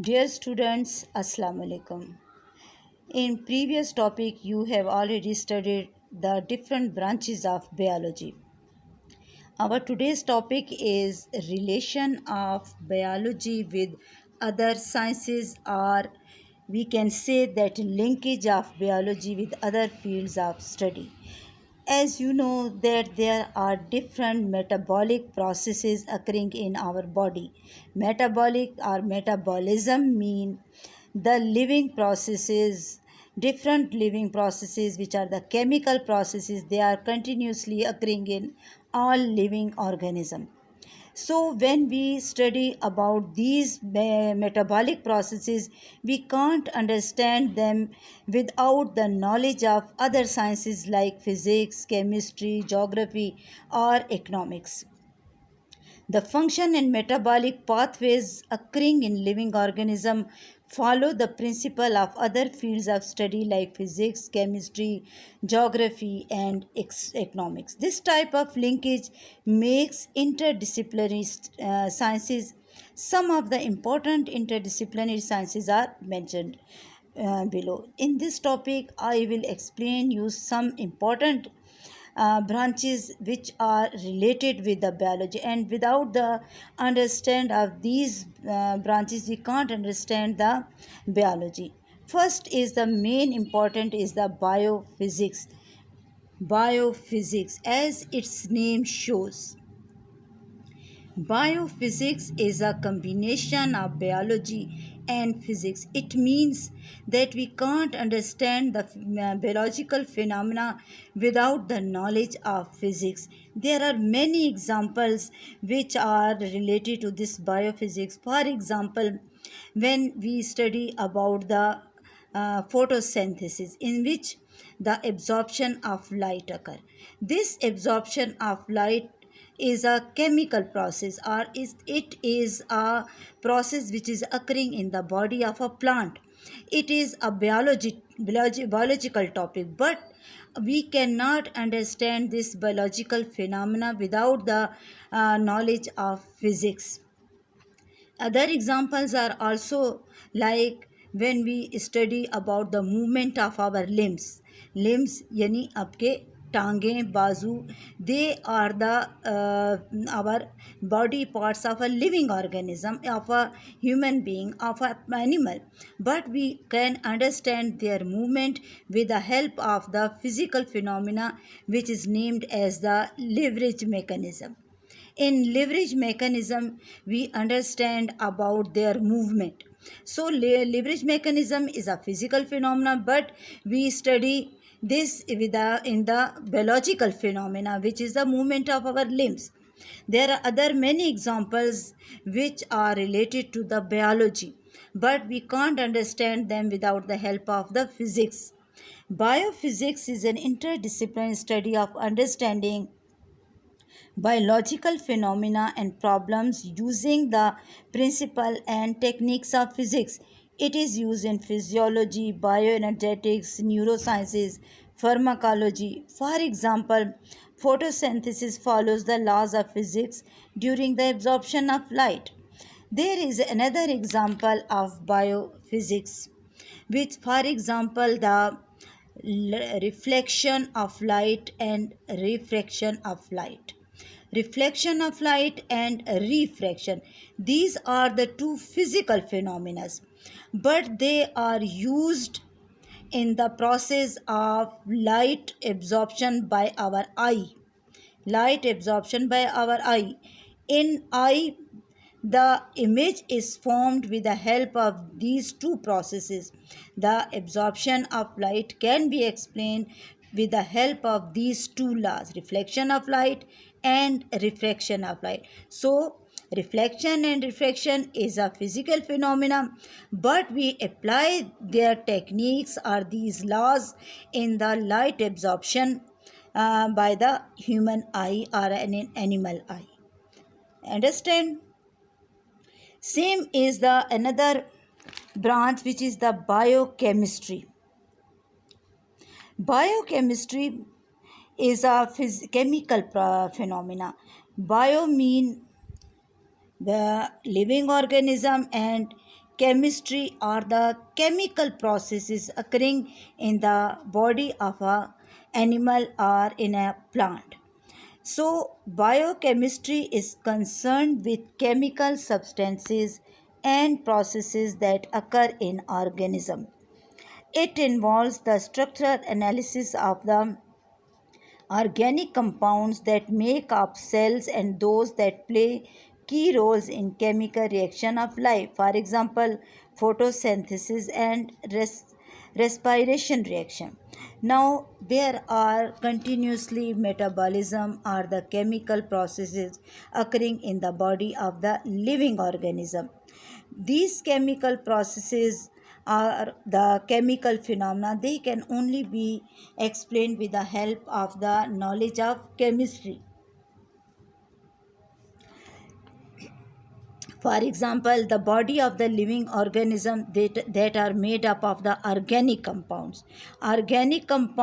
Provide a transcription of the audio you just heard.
Dear students, Assalamu alaikum. In previous topic, you have already studied the different branches of biology. Our today's topic is relation of biology with other sciences, or we can say that linkage of biology with other fields of study. As you know that there are different metabolic processes occurring in our body. Metabolic or metabolism mean the living processes, different living processes, which are the chemical processes. They are continuously occurring in all living organism. So when we study about these metabolic processes, we can't understand them without the knowledge of other sciences like physics, chemistry, geography, or economics. The function and metabolic pathways occurring in living organism follow the principle of other fields of study like physics, chemistry, geography, and economics. This type of linkage makes interdisciplinary sciences. Some of the important interdisciplinary sciences are mentioned below. In this topic, I will explain you some important branches which are related with the biology, and without the understand of these branches we can't understand the biology. First is the main important is the biophysics. Biophysics, as its name shows, biophysics is a combination of biology and physics. It means that we can't understand the biological phenomena without the knowledge of physics. There are many examples which are related to this biophysics. For example, when we study about the photosynthesis, in which the absorption of light occur. This absorption of light is a chemical process, or it is a process which is occurring in the body of a plant. It is a biological topic, but we cannot understand this biological phenomena without the knowledge of physics. Other examples are also like when we study about the movement of our limbs yani आपके टांगे बाजू, they are the our body parts of a living organism, of a human being, of an animal, but we can understand their movement with the help of the physical phenomena which is named as the leverage mechanism. In leverage mechanism we understand about their movement. So leverage mechanism is a physical phenomenon, but we study this with in the biological phenomena which is the movement of our limbs. There are other many examples which are related to the biology, but we can't understand them without the help of the physics. Biophysics is an interdisciplinary study of understanding biological phenomena and problems using the principle and techniques of physics. It is used in physiology, bioenergetics, neurosciences, pharmacology. For example, photosynthesis follows the laws of physics during the absorption of light. There is another example of biophysics, which, for example, the reflection of light and refraction of light. Reflection of light and refraction, these are the two physical phenomena, but they are used in the process of light absorption by our eye. Light absorption by our eye. In eye, the image is formed with the help of these two processes. The absorption of light can be explained with the help of these two laws, reflection of light and refraction of light. So, reflection and refraction is a physical phenomenon, but we apply their techniques or these laws in the light absorption by the human eye or an animal eye. Understand? Same is the another branch which is the biochemistry. Biochemistry is a chemical phenomena. Bio mean the living organism and chemistry are the chemical processes occurring in the body of a animal or in a plant. So, biochemistry is concerned with chemical substances and processes that occur in organism. It involves the structural analysis of the organic compounds that make up cells and those that play key roles in chemical reaction of life. For example, photosynthesis and respiration reaction. Now there are continuously metabolism are the chemical processes occurring in the body of the living organism. These chemical processes are the chemical phenomena. They can only be explained with the help of the knowledge of chemistry. For example, the body of the living organism that are made up of the organic compounds. Organic compounds